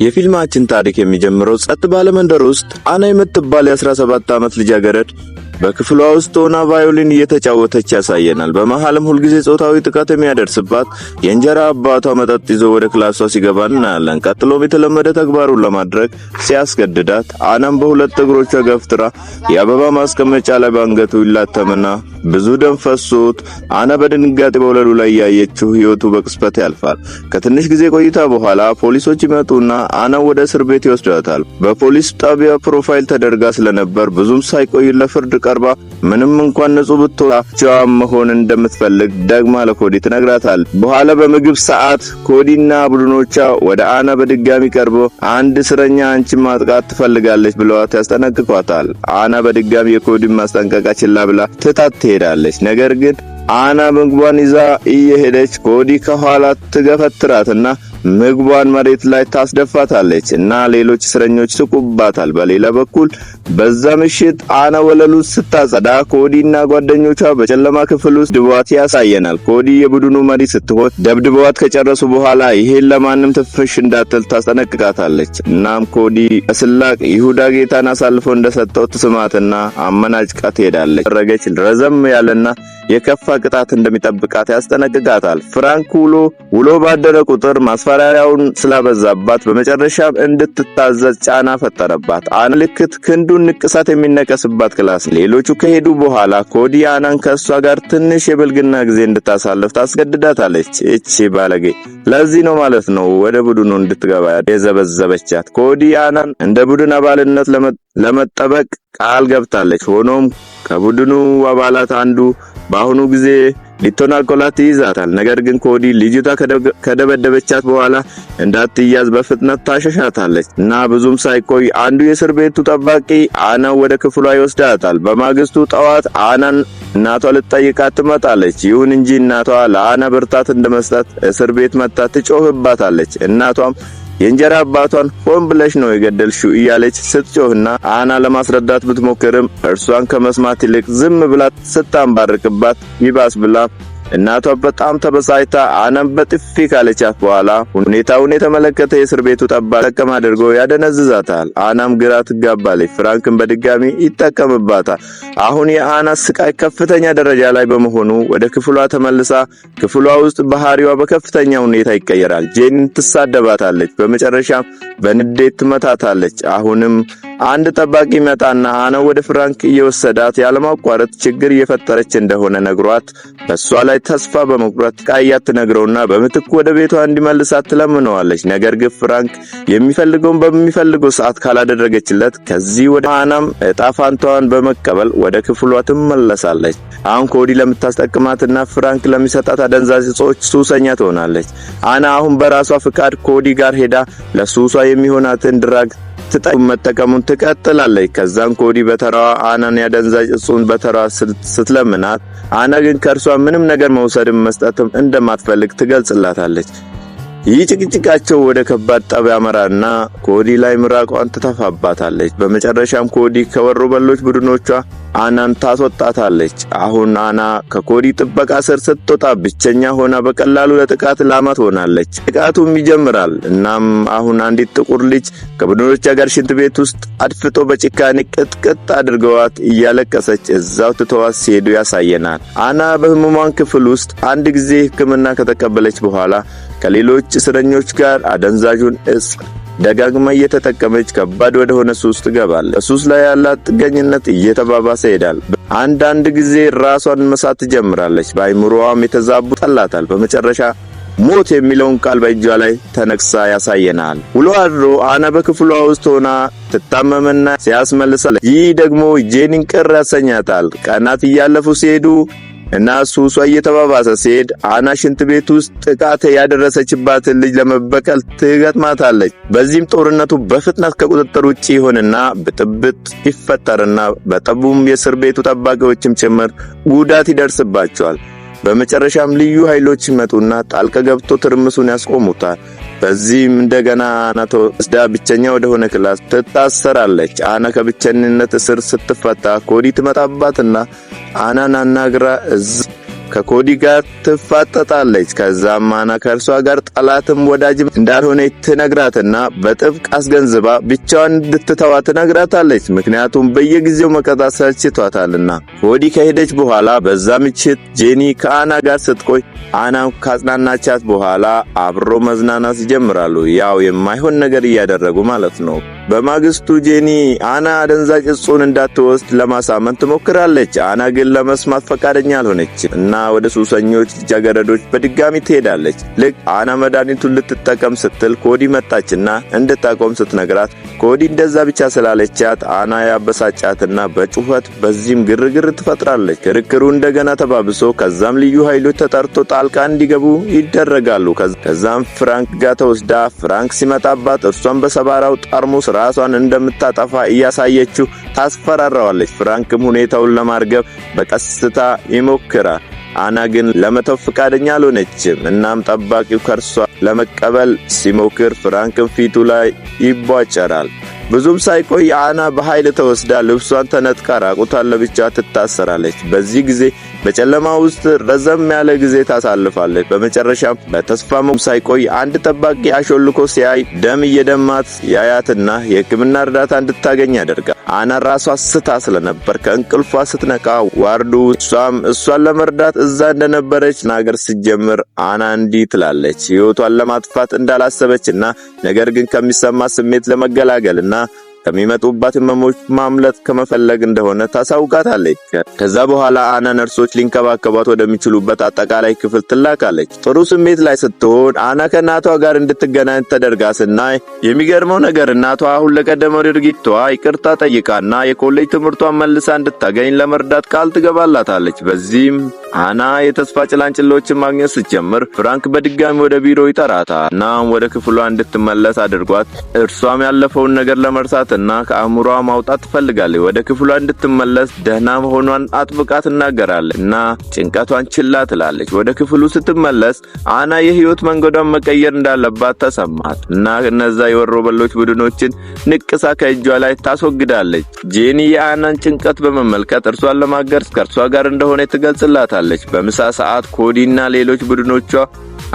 የፊልማችን ታሪክ የሚጀምረው ጸጥ ባለ መንደር ውስጥ አና የምትባል የ17 ዓመት ልጃገረድ በክፍሏ ውስጥ ሆና ቫዮሊን እየተጫወተች ያሳየናል። በመሃልም ሁልጊዜ ጾታዊ ጥቃት የሚያደርስባት የእንጀራ አባቷ መጠጥ ይዞ ወደ ክላሷ ሲገባ እናያለን። ቀጥሎም የተለመደ ተግባሩን ለማድረግ ሲያስገድዳት አናም በሁለት እግሮቿ ገፍትራ የአበባ ማስቀመጫ ላይ ባንገቱ ይላተምና ብዙ ደም ፈሶት አና በድንጋጤ በወለሉ ላይ ያየችው ህይወቱ በቅጽበት ያልፋል። ከትንሽ ጊዜ ቆይታ በኋላ ፖሊሶች ይመጡና አና ወደ እስር ቤት ይወስዷታል። በፖሊስ ጣቢያ ፕሮፋይል ተደርጋ ስለነበር ብዙም ሳይቆይ ለፍርድ ቀርባ ምንም እንኳን ንጹህ ብትሆን ብቻዋ መሆን እንደምትፈልግ ደግማ ለኮዲ ትነግራታል። በኋላ በምግብ ሰዓት ኮዲና ቡድኖቿ ወደ አና በድጋሚ ቀርበው አንድ እስረኛ አንቺን ማጥቃት ትፈልጋለች ብለዋት ያስጠነቅቋታል። አና በድጋሚ የኮዲን ማስጠንቀቂያ ችላ ብላ ትታት ትሄዳለች። ነገር ግን አና ምግቧን ይዛ እየሄደች ኮዲ ከኋላ ትገፈትራትና ምግቧን መሬት ላይ ታስደፋታለች እና ሌሎች እስረኞች ይስቁባታል። በሌላ በኩል በዛ ምሽት አና ወለሉን ስታጸዳ ኮዲና ጓደኞቿ በጨለማ ክፍል ውስጥ ድቧት ያሳየናል። ኮዲ የቡድኑ መሪ ስትሆን ደብድበዋት ከጨረሱ በኋላ ይሄን ለማንም ትፍሽ እንዳትል ታስጠነቅቃታለች። እናም ኮዲ በስላቅ ይሁዳ ጌታን አሳልፎ እንደሰጠው ትስማትና አመናጭቃ ትሄዳለች። ረገች ረዘም ያለና የከፋ ቅጣት እንደሚጠብቃት ያስጠነቅቃታል። ፍራንክ ውሎ ባደረ ቁጥር ማስፈራሪያውን ስላበዛባት በመጨረሻ እንድትታዘዝ ጫና ፈጠረባት። አና ልክት ክንዱን ንቅሳት የሚነቀስባት ክላስ ሌሎቹ ከሄዱ በኋላ ኮዲ አናን ከሷ ጋር ትንሽ የብልግና ጊዜ እንድታሳልፍ ታስገድዳታለች። እቺ ባለጌ ለዚህ ነው ማለት ነው ወደ ቡድኑ እንድትገባ የዘበዘበቻት። ኮዲ አናን እንደ ቡድን አባልነት ለመጠበቅ ቃል ገብታለች። ሆኖም ከቡድኑ አባላት አንዱ በአሁኑ ጊዜ ሊቶናል ኮላት ይዛታል። ነገር ግን ኮዲ ልጅቷ ከደበደበቻት በኋላ እንዳትያዝ በፍጥነት ታሸሻታለች እና ብዙም ሳይቆይ አንዱ የእስር ቤቱ ጠባቂ አና ወደ ክፍሏ ይወስዳታል። በማግስቱ ጠዋት አናን እናቷ ልትጠይቃት ትመጣለች። ይሁን እንጂ እናቷ ለአና ብርታት እንደመስጠት እስር ቤት መጣ ትጮህባታለች። እናቷም የእንጀራ አባቷን ሆን ብለሽ ነው የገደልሽው እያለች ስትጮህና አና ለማስረዳት ብትሞክርም እርሷን ከመስማት ይልቅ ዝም ብላ ስታንባርክባት ይባስ ብላ እናቷ በጣም ተበሳጭታ አናን በጥፊ ካለቻት በኋላ ሁኔታውን የተመለከተ የእስር ቤቱ ጠባቂ ተቀም አድርጎ ያደነዝዛታል። አናም ግራ ትጋባለች። ፍራንክን በድጋሚ ይጠቀምባታል። አሁን የአና ስቃይ ከፍተኛ ደረጃ ላይ በመሆኑ ወደ ክፍሏ ተመልሳ ክፍሏ ውስጥ ባህሪዋ በከፍተኛ ሁኔታ ይቀየራል። ጄን ትሳደባታለች። በመጨረሻም በንዴት ትመታታለች። አሁንም አንድ ጠባቂ መጣና አና ወደ ፍራንክ እየወሰዳት ያለማቋረጥ ችግር እየፈጠረች እንደሆነ ነግሯት በሷ ላይ ተስፋ በመቁረጥ ቃያት ነግረውና በምትኩ ወደ ቤቷ እንዲመልሳት ትለምነዋለች። ነገር ግን ፍራንክ የሚፈልገውን በሚፈልገው ሰዓት ካላደረገችለት ከዚህ ወደ አናም ጣፋንቷን በመቀበል ወደ ክፍሏ ትመለሳለች። አሁን ኮዲ ለምታስጠቅማትና ፍራንክ ለሚሰጣት አደንዛዥ እጾች ሱሰኛ ትሆናለች። አና አሁን በራሷ ፍቃድ ኮዲ ጋር ሄዳ ለሱሷ የሚሆናትን ድራግ መጠቀሙን ትቀጥላለች። ከዛም ኮዲ በተራዋ አናን ያደንዛዥ እጹን በተራዋ ስትለምናት አና ግን ከርሷ ምንም ነገር መውሰድም መስጠትም እንደማትፈልግ ትገልጽላታለች። ይህ ጭቅጭቃቸው ወደ ከባድ ጠብ ያመራና ኮዲ ላይ ምራቋን ትተፋባታለች። በመጨረሻም ኮዲ ከወሮበሎች ቡድኖቿ አናን ታስወጣታለች። አሁን አና ከኮዲ ጥበቃ ስር ስትወጣ ብቸኛ ሆና በቀላሉ ለጥቃት ላማ ትሆናለች። ጥቃቱም ይጀምራል። እናም አሁን አንዲት ጥቁር ልጅ ከቡድኖቿ ጋር ሽንት ቤት ውስጥ አድፍጦ በጭካኔ ቅጥቅጥ አድርገዋት እያለቀሰች እዛው ትተዋት ሲሄዱ ያሳየናል። አና በህሙማን ክፍል ውስጥ አንድ ጊዜ ሕክምና ከተቀበለች በኋላ ከሌሎች እስረኞች ጋር አደንዛዡን እጽ ደጋግማ እየተጠቀመች ከባድ ወደ ሆነ ሱስ ትገባለች። ሱስ ላይ ያላት ጥገኝነት እየተባባሰ ይሄዳል። አንዳንድ ጊዜ ራሷን መሳት ትጀምራለች። በአይምሮዋም የተዛቡ ጠላታል። በመጨረሻ ሞት የሚለውን ቃል በእጇ ላይ ተነክሳ ያሳየናል። ውሎ አድሮ አና በክፍሏ ውስጥ ሆና ትታመምና ሲያስመልሳለች። ይህ ደግሞ ጄኒን ቅር ያሰኛታል። ቀናት እያለፉ ሲሄዱ እና ሱሷ እየተባባሰ ሲሄድ አና ሽንት ቤት ውስጥ ጥቃት ያደረሰችባትን ልጅ ለመበቀል ትገጥማታለች። በዚህም ጦርነቱ በፍጥነት ከቁጥጥር ውጪ ይሆንና ብጥብጥ ይፈጠርና በጠቡም የእስር ቤቱ ጠባቂዎችም ጭምር ጉዳት ይደርስባቸዋል። በመጨረሻም ልዩ ኃይሎች ይመጡና ጣልቃ ገብቶ ትርምሱን ያስቆሙታል። በዚህም እንደገና አና ተወስዳ ብቸኛ ወደ ሆነ ክላስ ትታሰራለች። አና ከብቸኝነት እስር ስትፈታ ኮዲ ትመጣባትና አናን አናግራ ከኮዲ ጋር ትፋጠጣለች። ከዛም አና ከእርሷ ጋር ጠላትም ወዳጅም እንዳልሆነች ትነግራትና በጥብቅ አስገንዝባ ብቻዋን እንድትተዋ ትነግራታለች። ምክንያቱም በየጊዜው መቀጣት ሰልችቷታልና። ኮዲ ከሄደች በኋላ በዛ ምሽት ጄኒ ከአና ጋር ስትቆይ አና ካጽናናቻት በኋላ አብሮ መዝናናት ይጀምራሉ። ያው የማይሆን ነገር እያደረጉ ማለት ነው። በማግስቱ ጄኒ አና አደንዛዥ እጹን እንዳትወስድ ለማሳመን ትሞክራለች። አና ግን ለመስማት ፈቃደኛ አልሆነች እና ወደ ሱሰኞች ልጃገረዶች በድጋሚ ትሄዳለች። ልክ አና መድኃኒቱን ልትጠቀም ስትል ኮዲ መጣችና እንድታቆም ስትነግራት ኮዲ እንደዛ ብቻ ስላለቻት አና ያበሳጫትና በጩኸት በዚህም ግርግር ትፈጥራለች። ክርክሩ እንደገና ተባብሶ ከዛም ልዩ ኃይሎች ተጠርቶ ጣልቃ እንዲገቡ ይደረጋሉ። ከዛም ፍራንክ ጋር ተወስዳ ፍራንክ ሲመጣባት እርሷን በሰባራው ጠርሙስ ራሷን እንደምታጠፋ እያሳየችው ታስፈራራዋለች። ፍራንክም ሁኔታውን ለማርገብ በቀስታ ይሞክራል። አና ግን ለመተው ፈቃደኛ አልሆነችም። እናም ጠባቂው ከርሷ ለመቀበል ሲሞክር ፍራንክም ፊቱ ላይ ይቧጨራል። ብዙም ሳይቆይ አና በኃይል ተወስዳ ልብሷን ተነጥቃ ራቁቷን ለብቻ ትታሰራለች። በዚህ ጊዜ በጨለማ ውስጥ ረዘም ያለ ጊዜ ታሳልፋለች። በመጨረሻም በተስፋ ሳይቆይ አንድ ጠባቂ አሾልኮ ሲያይ ደም እየደማት ያያትና የሕክምና እርዳታ እንድታገኝ ያደርጋል። አና ራሷ ስታ ስለነበር ከእንቅልፏ ስትነቃ ዋርዱ እሷን ለመርዳት እዛ እንደነበረች ናገር ስትጀምር አና እንዲህ ትላለች። ሕይወቷን ለማጥፋት እንዳላሰበችና ነገር ግን ከሚሰማ ስሜት ለመገላገልና ከሚመጡባት ህመሞች ማምለጥ ከመፈለግ እንደሆነ ታሳውቃታለች። ከዛ በኋላ አና ነርሶች ሊንከባከቧት ወደሚችሉበት አጠቃላይ ክፍል ትላካለች። ጥሩ ስሜት ላይ ስትሆን አና ከእናቷ ጋር እንድትገናኝ ተደርጋ ስናይ የሚገርመው ነገር እናቷ አሁን ለቀደመው ድርጊቷ ይቅርታ ጠይቃና የኮሌጅ ትምህርቷን መልሳ እንድታገኝ ለመርዳት ቃል ትገባላታለች። በዚህም አና የተስፋ ጭላንጭሎችን ማግኘት ስትጀምር ፍራንክ በድጋሚ ወደ ቢሮ ይጠራታል። እናም ወደ ክፍሏ እንድትመለስ አድርጓት እርሷም ያለፈውን ነገር ለመርሳትና ከአእምሯ ማውጣት ትፈልጋለች። ወደ ክፍሏ እንድትመለስ ደህና መሆኗን አጥብቃ ትናገራለች እና ጭንቀቷን ችላ ትላለች። ወደ ክፍሉ ስትመለስ አና የህይወት መንገዷን መቀየር እንዳለባት ተሰማት እና እነዛ የወሮበሎች ቡድኖችን ንቅሳ ከእጇ ላይ ታስወግዳለች። ጄኒ የአናን ጭንቀት በመመልከት እርሷን ለማገዝ ከእርሷ ጋር እንደሆነ ትገልጽላታለች። በምሳ ሰዓት ኮዲና ሌሎች ቡድኖቿ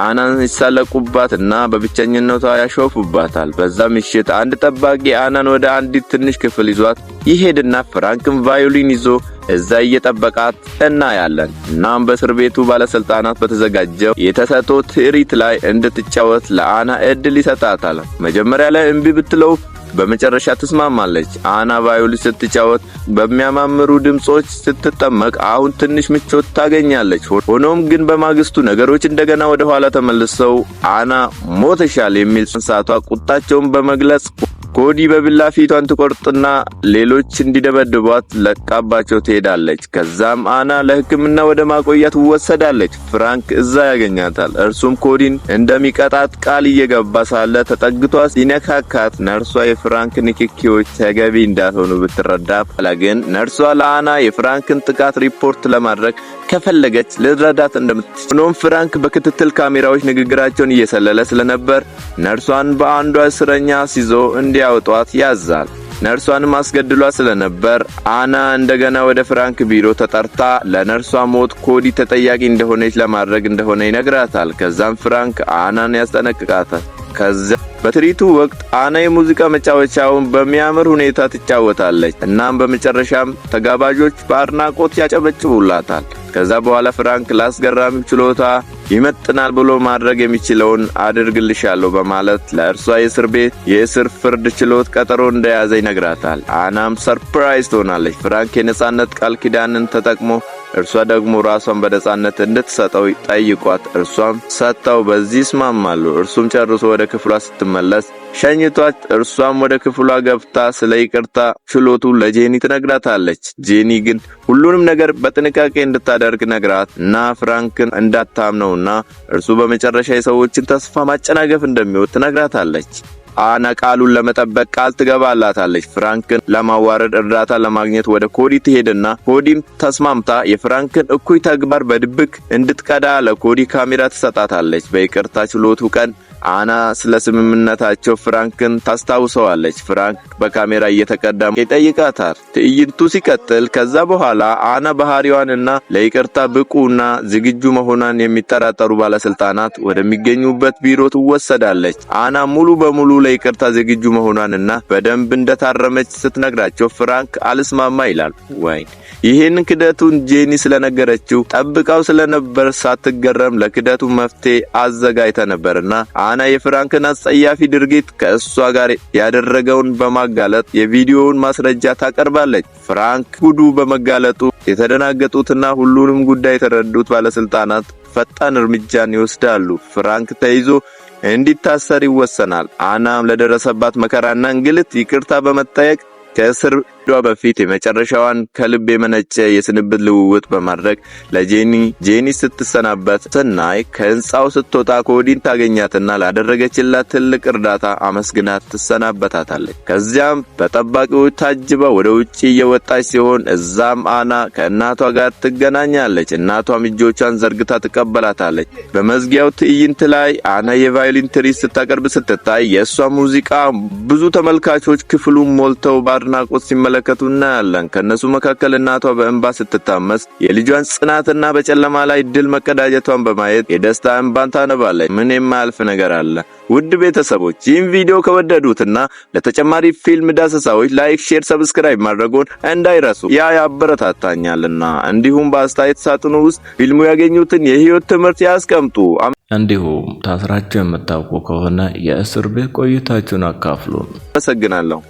አናን ይሳለቁባትና በብቸኝነቷ ያሾፉባታል። በዛ ምሽት አንድ ጠባቂ አናን ወደ አንዲት ትንሽ ክፍል ይዟት ይሄድና ፍራንክን ቫዮሊን ይዞ እዛ እየጠበቃት እናያለን። እናም በእስር ቤቱ ባለስልጣናት በተዘጋጀው የተሰጠው ትርኢት ላይ እንድትጫወት ለአና እድል ይሰጣታል። መጀመሪያ ላይ እምቢ ብትለው በመጨረሻ ትስማማለች። አና ቫዮሊን ስትጫወት በሚያማምሩ ድምጾች ስትጠመቅ አሁን ትንሽ ምቾት ታገኛለች። ሆኖም ግን በማግስቱ ነገሮች እንደገና ወደ ኋላ ተመልሰው አና ሞተሻል የሚል ጽንሳቷ ቁጣቸውን በመግለጽ ኮዲ በቢላ ፊቷን ትቆርጥና ሌሎች እንዲደበድቧት ለቃባቸው ትሄዳለች። ከዛም አና ለሕክምና ወደ ማቆያ ትወሰዳለች። ፍራንክ እዛ ያገኛታል። እርሱም ኮዲን እንደሚቀጣት ቃል እየገባ ሳለ ተጠግቷ ሲነካካት ነርሷ የፍራንክ ንክኪዎች ተገቢ እንዳልሆኑ ብትረዳ ግን ነርሷ ለአና የፍራንክን ጥቃት ሪፖርት ለማድረግ ከፈለገች ልትረዳት እንደምትችል ሆኖም ፍራንክ በክትትል ካሜራዎች ንግግራቸውን እየሰለለ ስለነበር ነርሷን በአንዷ እስረኛ ሲዞ እንዲያወጧት ያዛል። ነርሷንም አስገድሏ ስለነበር አና እንደገና ወደ ፍራንክ ቢሮ ተጠርታ ለነርሷ ሞት ኮዲ ተጠያቂ እንደሆነች ለማድረግ እንደሆነ ይነግራታል። ከዛም ፍራንክ አናን ያስጠነቅቃታል። ከዛ በትርኢቱ ወቅት አና የሙዚቃ መጫወቻውን በሚያምር ሁኔታ ትጫወታለች። እናም በመጨረሻም ተጋባዦች በአድናቆት ያጨበጭቡላታል። ከዛ በኋላ ፍራንክ ላስገራሚ ችሎታ ይመጥናል ብሎ ማድረግ የሚችለውን አድርግልሻለሁ በማለት ለእርሷ የእስር ፍርድ ችሎት ቀጠሮ እንደያዘ ይነግራታል። አናም ሰርፕራይዝ ትሆናለች። ፍራንክ የነጻነት ቃል ኪዳንን ተጠቅሞ እርሷ ደግሞ ራሷን በነጻነት እንድትሰጠው ጠይቋት እርሷም ሰጥታው በዚህ ይስማማሉ። እርሱም ጨርሶ ወደ ክፍሏ ስትመለስ ሸኝቷት እርሷም ወደ ክፍሏ ገብታ ስለ ይቅርታ ችሎቱ ለጄኒ ትነግራታለች። ጄኒ ግን ሁሉንም ነገር በጥንቃቄ እንድታደርግ ነግራት እና ፍራንክን እንዳታምነውና እርሱ በመጨረሻ የሰዎችን ተስፋ ማጨናገፍ እንደሚወድ ትነግራታለች። አና ቃሉን ለመጠበቅ ቃል ትገባላታለች። ፍራንክን ለማዋረድ እርዳታ ለማግኘት ወደ ኮዲ ትሄድና ኮዲም ተስማምታ የፍራንክን እኩይ ተግባር በድብቅ እንድትቀዳ ለኮዲ ካሜራ ትሰጣታለች። በይቅርታ ችሎቱ ቀን አና ስለ ስምምነታቸው ፍራንክን ታስታውሰዋለች። ፍራንክ በካሜራ እየተቀዳ ይጠይቃታል። ትዕይንቱ ሲቀጥል ከዛ በኋላ አና ባህሪዋንና ለይቅርታ ብቁና ዝግጁ መሆኗን የሚጠራጠሩ ባለስልጣናት ወደሚገኙበት ቢሮ ትወሰዳለች። አና ሙሉ በሙሉ ለይቅርታ ዝግጁ መሆኗንና በደንብ እንደታረመች ስትነግራቸው ፍራንክ አልስማማ ይላል። ይሄን ክደቱን ጄኒ ስለነገረችው ጠብቃው ስለነበር ሳትገረም ለክደቱ መፍትሄ አዘጋጅታ ነበርና አና የፍራንክን አጸያፊ ድርጊት ከእሷ ጋር ያደረገውን በማጋለጥ የቪዲዮውን ማስረጃ ታቀርባለች። ፍራንክ ጉዱ በመጋለጡ የተደናገጡትና ሁሉንም ጉዳይ የተረዱት ባለስልጣናት ፈጣን እርምጃን ይወስዳሉ። ፍራንክ ተይዞ እንዲታሰር ይወሰናል። አናም ለደረሰባት መከራና እንግልት ይቅርታ በመጠየቅ ከእስር በፊት የመጨረሻዋን ከልብ የመነጨ የስንብት ልውውጥ በማድረግ ለጄኒ ስትሰናበት ስናይ ከህንጻው ስትወጣ ኮዲን ታገኛትና ላደረገችላት ትልቅ እርዳታ አመስግናት ትሰናበታታለች። ከዚያም በጠባቂዎች ታጅባ ወደ ውጪ እየወጣች ሲሆን እዛም አና ከእናቷ ጋር ትገናኛለች። እናቷም እጆቿን ዘርግታ ትቀበላታለች። በመዝጊያው ትዕይንት ላይ አና የቫዮሊን ትርኢት ስታቀርብ ስትታይ የእሷ ሙዚቃ ብዙ ተመልካቾች ክፍሉን ሞልተው በአድናቆት ሲመለከቱና ያለን ከነሱ መካከል እናቷ በእንባ ስትታመስ የልጇን ጽናትና በጨለማ ላይ ድል መቀዳጀቷን በማየት የደስታ እንባን ታነባለች። ምን የማያልፍ ነገር አለ? ውድ ቤተሰቦች ይህን ቪዲዮ ከወደዱትና ለተጨማሪ ፊልም ዳሰሳዎች ላይክ፣ ሼር፣ ሰብስክራይብ ማድረጉን እንዳይረሱ ያበረታታኛልና። እንዲሁም በአስተያየት ሳጥኑ ውስጥ ፊልሙ ያገኙትን የህይወት ትምህርት ያስቀምጡ። እንዲሁም ታስራችሁ የምታውቁ ከሆነ የእስር ቤት ቆይታችሁን አካፍሉን። አመሰግናለሁ።